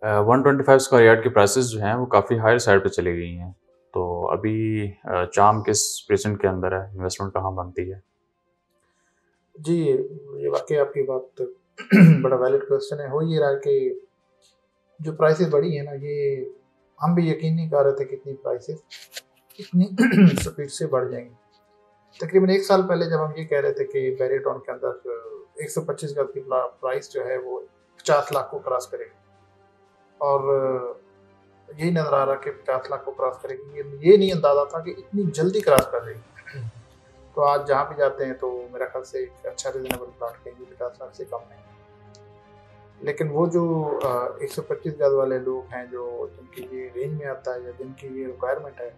125 square yard की prices जो हैं वो काफ़ी हायर साइड पे चली गई हैं। तो अभी चार्म किस प्रेज़ेंट के अंदर है? इन्वेस्टमेंट कहाँ बनती है? जी, ये वाक़ई आपकी बात बड़ा वैलिड क्वेश्चन है। हो ये रहा है कि जो प्राइसेज़ बढ़ी हैं ना, ये हम भी यकीन नहीं कर रहे थे कि इतनी प्राइसेज़ इतनी स्पीड से बढ़ जाएँगी। तकरीबन 1 साल पहले जब हम ये कह रहे थे कि बैरिटॉन के अंदर 125 गज की प्राइस जो है वो 50 लाख को क्रॉस करेगी और यही नज़र आ रहा कि 50 लाख को क्रॉस करेगी। ये नहीं अंदाज़ा था कि इतनी जल्दी क्रॉस कर देगी। तो आज जहाँ भी जाते हैं तो मेरा ख़्याल से एक अच्छा रीज़नेबल प्लॉट कहीं 50 लाख से कम नहीं। लेकिन वो जो 125 गज वाले लोग हैं जो जिनकी ये रेंज में आता है या जिनकी ये रिक्वायरमेंट है,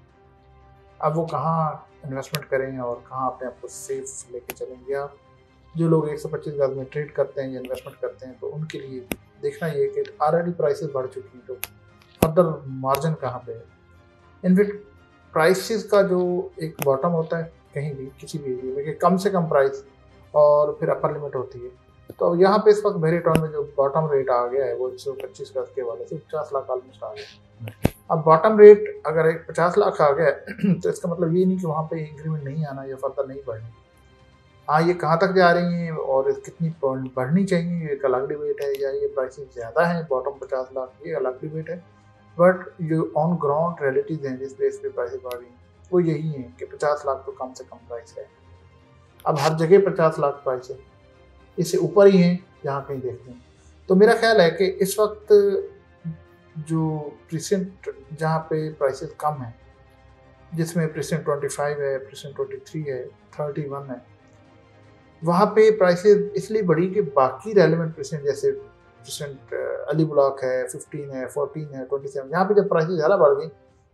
अब वो कहाँ इन्वेस्टमेंट करें और कहाँ अपने आप को सेफ लेके चलेंगे आप। जो लोग 125 गज में ट्रेड करते हैं या इन्वेस्टमेंट करते हैं तो उनके लिए देखना ये कि ऑलरेडी प्राइसेस बढ़ चुकी हैं तो फर्दर मार्जिन कहाँ पे है। इनफैक्ट प्राइसेस का जो एक बॉटम होता है कहीं भी किसी भी एरिया में कि कम से कम प्राइस और फिर अपर लिमिट होती है। तो यहाँ पे इस वक्त वेरिटॉन में जो बॉटम रेट आ गया है वो 125 गज के वाले से 50 लाख ऑलमोस्ट आ गया। अब बॉटम रेट अगर एक 50 लाख आ गया तो इसका मतलब ये नहीं कि वहाँ पे इंक्रीमेंट नहीं आना या फर्दर नहीं बढ़नी। हाँ, ये कहाँ तक जा रही हैं और कितनी बढ़नी चाहिए ये एक अलग डिबेट है, या ये प्राइसेस ज़्यादा हैं बॉटम 50 लाख ये अलग डिबेट है। बट जो ऑन ग्राउंड रियलिटीज़ हैं जिस बेस पे प्राइसेस बढ़ रही हैं वो यही है कि 50 लाख तो कम से कम प्राइस है। अब हर जगह 50 लाख प्राइस है, इससे ऊपर ही हैं जहाँ कहीं देखते हैं। तो मेरा ख्याल है कि इस वक्त जो प्रीसेंट जहाँ पे प्राइसेस कम हैं, जिसमें प्रीसेंट 25 है, प्रीसेंट 23 है, 31 है, वहाँ पे प्राइसेस इसलिए बढ़ी कि बाकी रेलेवेंट प्रीसेंट जैसे प्रीसेंट अली ब्लॉक है, 15 है, 14 है, 27, यहाँ पे जब प्राइसेस ज़्यादा बढ़ गई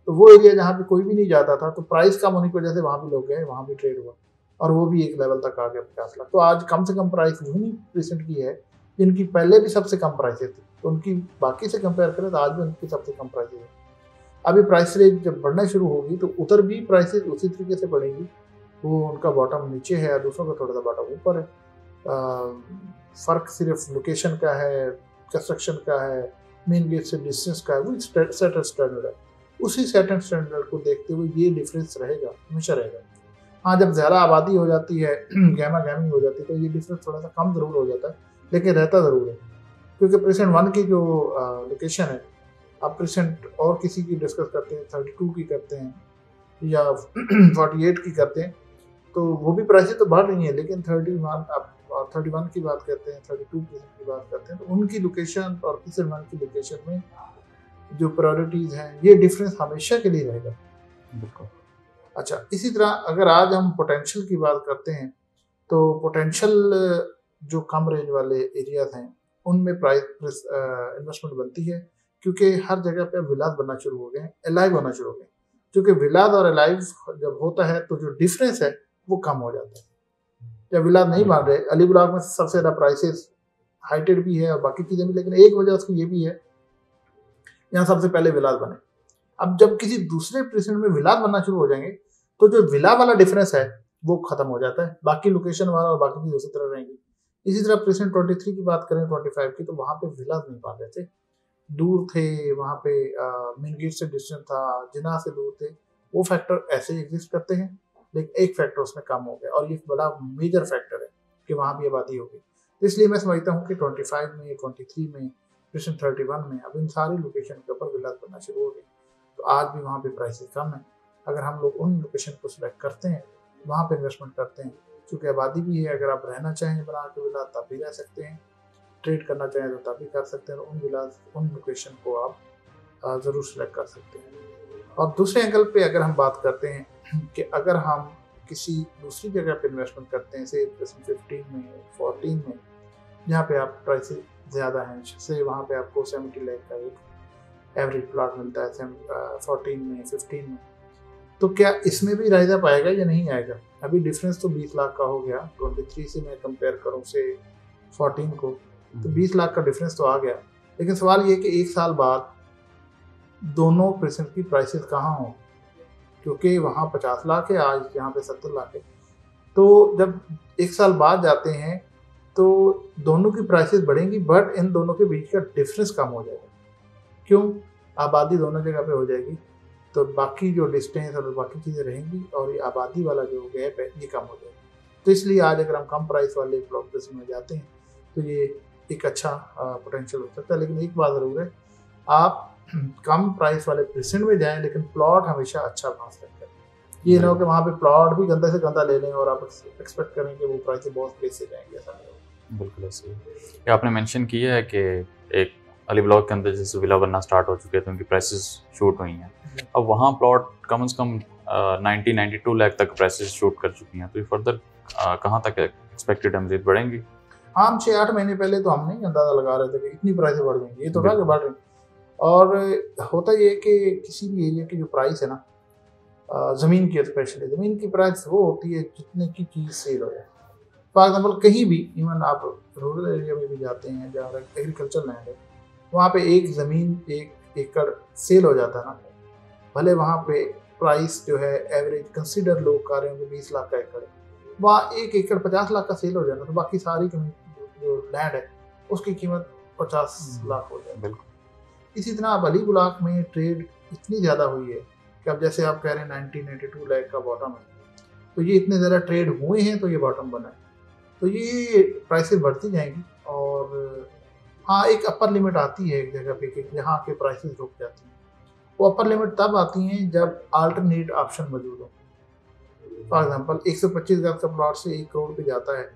तो वो एरिया जहाँ पे कोई भी नहीं जाता था तो प्राइस कम होने की वजह से वहाँ भी लोग गए, वहाँ भी ट्रेड हुआ और वो भी एक लेवल तक आ गया 50 लाख। तो आज कम से कम प्राइस वही प्रीसेंट की है जिनकी पहले भी सबसे कम प्राइसेस थी, तो उनकी बाकी से कंपेयर करें तो आज भी उनकी सबसे कम प्राइसेस है। अभी प्राइस रेंज जब बढ़ना शुरू होगी तो उधर भी प्राइसेस उसी तरीके से बढ़ेगी। वो उनका बॉटम नीचे है, दूसरों का थोड़ा सा बॉटम ऊपर है। फ़र्क सिर्फ लोकेशन का है, कंस्ट्रक्शन का है, मेन गेट से डिस्टेंस का है, वो सेट स्टैंडर्ड है। उसी सेट एंड स्टैंडर्ड को देखते हुए ये डिफरेंस रहेगा, हमेशा रहेगा। हाँ, जब ज़्यादा आबादी हो जाती है गहमा गहमी हो जाती है तो ये डिफरेंस थोड़ा सा कम ज़रूर हो जाता है, लेकिन रहता ज़रूर है। क्योंकि प्रेसेंट 1 की जो लोकेशन है, आप प्रेसेंट और किसी की डिस्कस करते हैं, 32 की करते हैं या 48 की करते हैं, तो वो भी प्राइसेस तो बढ़ रही हैं, लेकिन 31 आप 31 की बात करते हैं, 32% की बात करते हैं, तो उनकी लोकेशन और प्रेसेंट 1 की लोकेशन में जो प्रायोरिटीज़ हैं, ये डिफरेंस हमेशा के लिए रहेगा। बिल्कुल। अच्छा, इसी तरह अगर आज हम पोटेंशियल की बात करते हैं, तो पोटेंशियल जो कम रेंज वाले एरियाज़ हैं, उनमें इन्वेस्टमेंट बनती है क्योंकि हर जगह पे विलास बनना शुरू हो गए हैं, अलाइव होना शुरू हो गए हैं। क्योंकि विलास और अलाइव जब होता है तो जो डिफरेंस है वो कम हो जाता है। जब विलास नहीं बन रहे, अली ब्लॉक में सबसे ज़्यादा प्राइसेस हाइटेड भी है और बाकी चीज़ें भी, लेकिन एक वजह उसकी ये भी है यहाँ सबसे पहले विलास बने। अब जब किसी दूसरे प्रेसिडेंट में विलास बनना शुरू हो जाएंगे तो जो विला वाला डिफरेंस है वो खत्म हो जाता है, बाकी लोकेशन वाला और बाकी चीज़ उसी तरह रहेंगी। इसी तरह प्रेसिडेंट 23 की बात करें, 25 की, तो वहाँ पे विलास नहीं पा रहे थे, दूर थे, वहाँ पे मेन गेट से डिस्टेंस था, जिना से दूर थे। वो फैक्टर ऐसे एग्जिस्ट करते हैं, लेकिन एक फैक्टर उसमें कम हो गया और ये बड़ा मेजर फैक्टर है कि वहाँ भी आबादी हो गई। तो इसलिए मैं समझता हूँ कि 25 में, 23 में, प्रेसिडेंट 31 में अब इन सारी लोकेशन के ऊपर विलास बनना शुरू हो गए। तो आज भी वहाँ पे प्राइसेस कम है। अगर हम लोग उन लोकेशन को सिलेक्ट करते हैं, वहाँ पे इन्वेस्टमेंट करते हैं, क्योंकि आबादी भी है, अगर आप रहना चाहें बना के विला तब भी रह सकते हैं, ट्रेड करना चाहें तो तब भी कर सकते हैं, उन विलास उन लोकेशन को आप ज़रूर सेलेक्ट कर सकते हैं। और दूसरे एंगल पे अगर हम बात करते हैं कि अगर हम किसी दूसरी जगह पे इन्वेस्टमेंट करते हैं, से 15 में, 14 में, जहाँ पे आप प्राइसेस ज़्यादा हैं, से वहाँ पे आपको 70 लाख का एक एवरेज प्लॉट मिलता है 14 में, 15 में, तो क्या इसमें भी राइज अप आएगा या नहीं आएगा? अभी डिफरेंस तो 20 लाख का हो गया, 23 से मैं कंपेयर करूँ से 14 को, तो 20 लाख का डिफरेंस तो आ गया। लेकिन सवाल ये कि 1 साल बाद दोनों प्रेसेंट की प्राइसेस कहाँ हों, क्योंकि वहाँ 50 लाख है, आज यहाँ पे 70 लाख है। तो जब 1 साल बाद जाते हैं तो दोनों की प्राइसेस बढ़ेंगी, बट इन दोनों के बीच का डिफरेंस कम हो जाएगा। क्यों? आबादी दोनों जगह पे हो जाएगी, तो बाकी जो डिस्टेंस और बाकी चीज़ें रहेंगी और ये आबादी वाला जो गैप है ये कम हो जाएगा। तो इसलिए आज अगर हम कम प्राइस वाले ब्लॉक प्रिंट में जाते हैं तो ये एक अच्छा पोटेंशियल हो सकता है। लेकिन एक बात ज़रूर है, आप कम प्राइस वाले प्रेजेंट में जाएं लेकिन प्लॉट हमेशा अच्छा पास करें। ये ना हो कि वहाँ पे प्लॉट भी गंदा से गंदा ले लें और आप एक्सपेक्ट करें कि वो प्राइस बहुत पैसे जाएंगे, ऐसा नहीं होगा। बिल्कुल ऐसे ही। ये आपने मेंशन किया है कि एक अली ब्लॉक के अंदर जैसे विला बनना स्टार्ट हो चुके हैं तो उनकी प्राइसेस शूट हुई हैं। अब वहाँ प्लॉट कम से कम 92 लाख तक प्राइसेस शूट कर चुकी हैं, तो ये फर्दर कहाँ तक एक्सपेक्टेड है, मजीद बढ़ेंगी? हम 6-8 महीने पहले तो हम नहीं अंदाजा लगा रहे थे कि इतनी प्राइसें बढ़ जाएंगी, ये तो था कि बढ़ रही। और होता ये कि किसी भी एरिया की जो प्राइस है ना, ज़मीन की स्पेशली ज़मीन की प्राइस वो होती है जितने की चीज़ सेल हो जाए। फॉर एग्जाम्पल कहीं भी, इवन आप रूरल एरिया में भी जाते हैं जहाँ एग्रीकल्चर लैंड है, वहाँ पे एक ज़मीन 1 एकड़ सेल हो जाता है ना, भले वहाँ पे प्राइस जो है एवरेज कंसिडर लोग कर रहे होंगे 20 लाख का एकड़, वहाँ 1 एकड़ 50 लाख का सेल हो जाना, तो बाकी सारी जो लैंड है उसकी कीमत 50 लाख हो जाए। बिल्कुल। इसी तरह अब अली ब्लॉक में ट्रेड इतनी ज़्यादा हुई है कि अब जैसे आप कह रहे हैं 92 लाख का बॉटम है, तो ये इतने ज़्यादा ट्रेड हुए हैं तो ये बॉटम बना है, तो ये प्राइसेस बढ़ती जाएंगी। और हाँ, एक अपर लिमिट आती है एक जगह पे कि जहाँ के प्राइसेस रुक जाती हैं। वो अपर लिमिट तब आती हैं जब अल्टरनेट ऑप्शन मौजूद हो। फॉर एग्जांपल 125 गज का प्लॉट से 1 करोड़ पे जाता है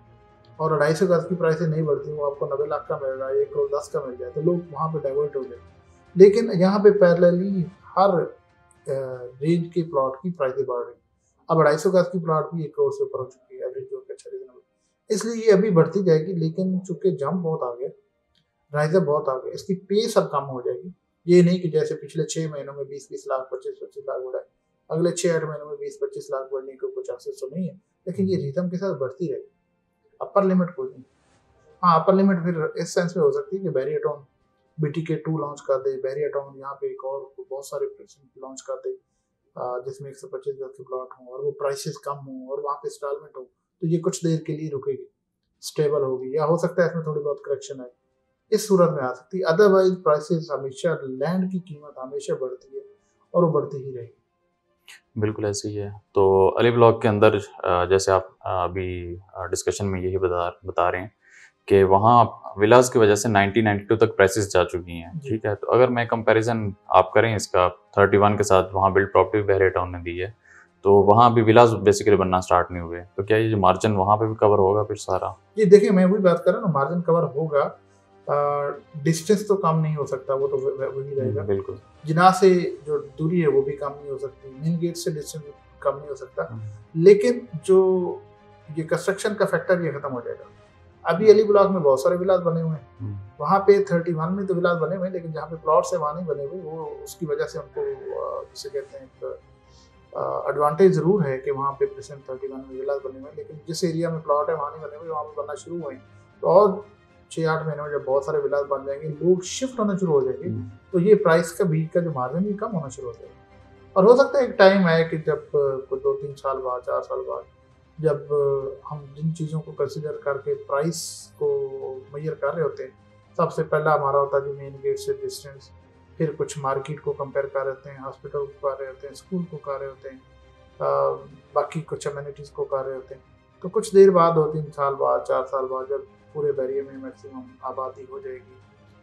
और 250 गज की प्राइसें नहीं बढ़ती, वो आपको 90 लाख का मिल रहा है, 1 करोड़ 10 का मिल जाए, तो लोग वहाँ पे डाइवर्ट हो जाए। लेकिन यहाँ पे पैरेलली हर रेंज के प्लॉट की प्राइसें बढ़ रही। अब 250 गज की प्लॉट भी 1 करोड़ से ऊपर हो चुकी है एवरेज, जो अच्छा रीजनेबल, इसलिए ये अभी बढ़ती जाएगी। लेकिन चूंकि जंप बहुत आ गया, राइजअप बहुत आ गया, इसकी पेस अब कम हो जाएगी। ये नहीं कि जैसे पिछले 6 महीनों में 20-20 लाख 25-25 लाख बढ़ा है, अगले 6-8 महीनों में 20-25 लाख बढ़ने को कुछ चांसेस तो नहीं है, लेकिन ये रिदम के साथ बढ़ती रहेगी। अपर लिमिट कोई नहीं। हाँ, अपर लिमिट फिर इस सेंस में हो सकती है कि बैरियर टाउन BTK 2 लॉन्च कर दे, बैरियर टाउन यहाँ पे एक और बहुत सारे लॉन्च कर दे जिसमें 125 गज के प्लॉट हों और वो प्राइसेस कम हों और वहाँ पे इंस्टॉलमेंट हो, तो ये कुछ देर के लिए रुकेगी, स्टेबल होगी, या हो सकता है इसमें थोड़ी बहुत करेक्शन है, इस सूरत में आ सकती है। अदरवाइज प्राइसेस हमेशा, लैंड की कीमत हमेशा बढ़ती है और वो बढ़ती ही रहेगी। बिल्कुल ऐसे ही है। तो अली ब्लॉक के अंदर जैसे आप अभी डिस्कशन में यही बता रहे हैं कि वहाँ विलास की वजह से 92 तक प्राइसेस जा चुकी हैं, ठीक है। तो अगर मैं कंपैरिजन आप करें इसका 31 के साथ, वहाँ बिल्ड प्रॉपर्टी बैरियर टाउन ने दी है, तो वहाँ भी विलास बेसिकली बनना स्टार्ट नहीं हुए, तो क्या ये जो मार्जिन वहाँ पे भी कवर होगा फिर सारा? जी देखिए, मैं वही बात कर रहा हूँ ना, मार्जिन कवर होगा, डिस्टेंस तो कम नहीं हो सकता, वो तो वही रहेगा। बिल्कुल। जिना से जो दूरी है वो भी कम नहीं हो सकती, मेन गेट से डिस्टेंस कम नहीं हो सकता, लेकिन जो ये कंस्ट्रक्शन का फैक्टर ये खत्म हो जाएगा। अभी अली ब्लॉक में बहुत सारे विलास बने हुए हैं, वहाँ पे 31 में तो विलास बने हुए हैं, लेकिन जहाँ पे प्लॉट्स है वहाँ नहीं बने हुए। वो उसकी वजह से उनको जिसे कहते हैं एडवांटेज जरूर है कि वहाँ पे प्रेजेंट 31 में विलास बने हुए हैं, लेकिन जिस एरिया में प्लॉट है वहाँ नहीं बने हुए, वहाँ पे बनना शुरू हुए हैं। तो और 6-8 महीने में जब बहुत सारे विलास बन जाएंगे, लोग शिफ्ट होना शुरू हो जाएंगे, तो ये प्राइस का बीच का जो मार्जिन भी कम होना शुरू हो जाएगा। और हो सकता है एक टाइम आए कि जब कुछ 2-3 साल बाद, 4 साल बाद, जब हम जिन चीज़ों को कंसिडर करके प्राइस को मेजर कर रहे होते हैं, सबसे पहला हमारा होता है जो मेन गेट से डिस्टेंस, फिर कुछ मार्केट को कंपेयर कर रहे होते हैं, हॉस्पिटल को कर रहे होते हैं, स्कूल को कर रहे होते हैं, बाकी कुछ अम्यूनिटीज़ को कर रहे होते हैं। तो कुछ देर बाद, 2-3 साल बाद, 4 साल बाद, जब पूरे बैरियर में मैक्सिमम आबादी हो जाएगी,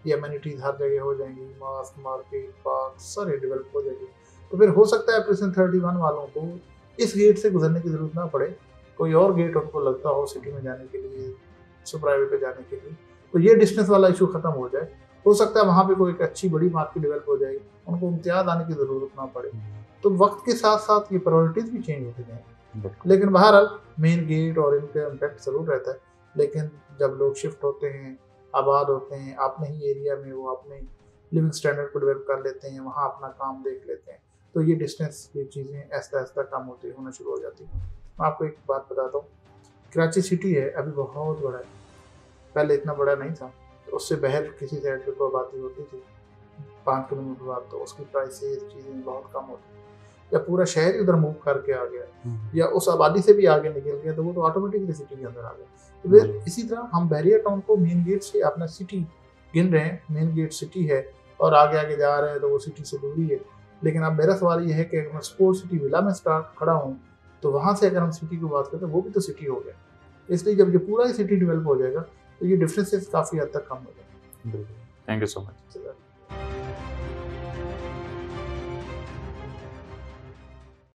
ये अम्यूनिटीज़ हर जगह हो जाएंगी, मास्क, मार्केट, पार्क सारे डेवलप हो जाएगी, तो फिर हो सकता है प्रेजेंट 31 वालों को इस गेट से गुजरने की ज़रूरत ना पड़े, कोई और गेट उनको लगता हो सिटी में जाने के लिए, सुपर हाईवे पे जाने के लिए, तो ये डिस्टेंस वाला इशू खत्म हो जाए। हो सकता है वहाँ पे कोई एक अच्छी बड़ी मार्केट डेवलप हो जाएगी, उनको इम्तियाज आने की ज़रूरत ना पड़े। तो वक्त के साथ साथ ये प्रायोरिटीज़ भी चेंज होती जाएंगी, लेकिन बहरहाल मेन गेट और इनका इम्पैक्ट ज़रूर रहता है। लेकिन जब लोग शिफ्ट होते हैं, आबाद होते हैं अपने ही एरिया में, वो अपने लिविंग स्टैंडर्ड को डेवलप कर लेते हैं, वहाँ अपना काम देख लेते हैं, तो ये डिस्टेंस की चीज़ें ऐसा ऐसा कम होना शुरू हो जाती हैं। मैं आपको एक बात बताता हूँ, कराची सिटी है अभी बहुत बड़ा है, पहले इतना बड़ा नहीं था, तो उससे बहर किसी साइड पे कोई बात होती थी 5 किलोमीटर बाद, तो उसकी प्राइसेस चीज़ें बहुत कम होती। जब पूरा शहर उधर मूव करके आ गया या उस आबादी से भी आगे निकल गया, तो वो तो ऑटोमेटिकली सिटी के अंदर आ गया। तो फिर इसी तरह हम बैरियर टाउन को मेन गेट से अपना सिटी गिन रहे हैं, मेन गेट सिटी है और आगे आगे जा रहे हैं तो वो सिटी से दूरी है। लेकिन अब मेरा सवाल ये है कि अगर मैं स्पोर्ट सिटी विला में खड़ा हूँ तो वहाँ से अगर हम सिटी की बात करें तो वो भी तो सिटी हो गया। इसलिए जब ये पूरा ही सिटी डेवलप हो जाएगा तो ये डिफरेंसेस काफ़ी हद तक कम हो जाएगा। Thank you so much.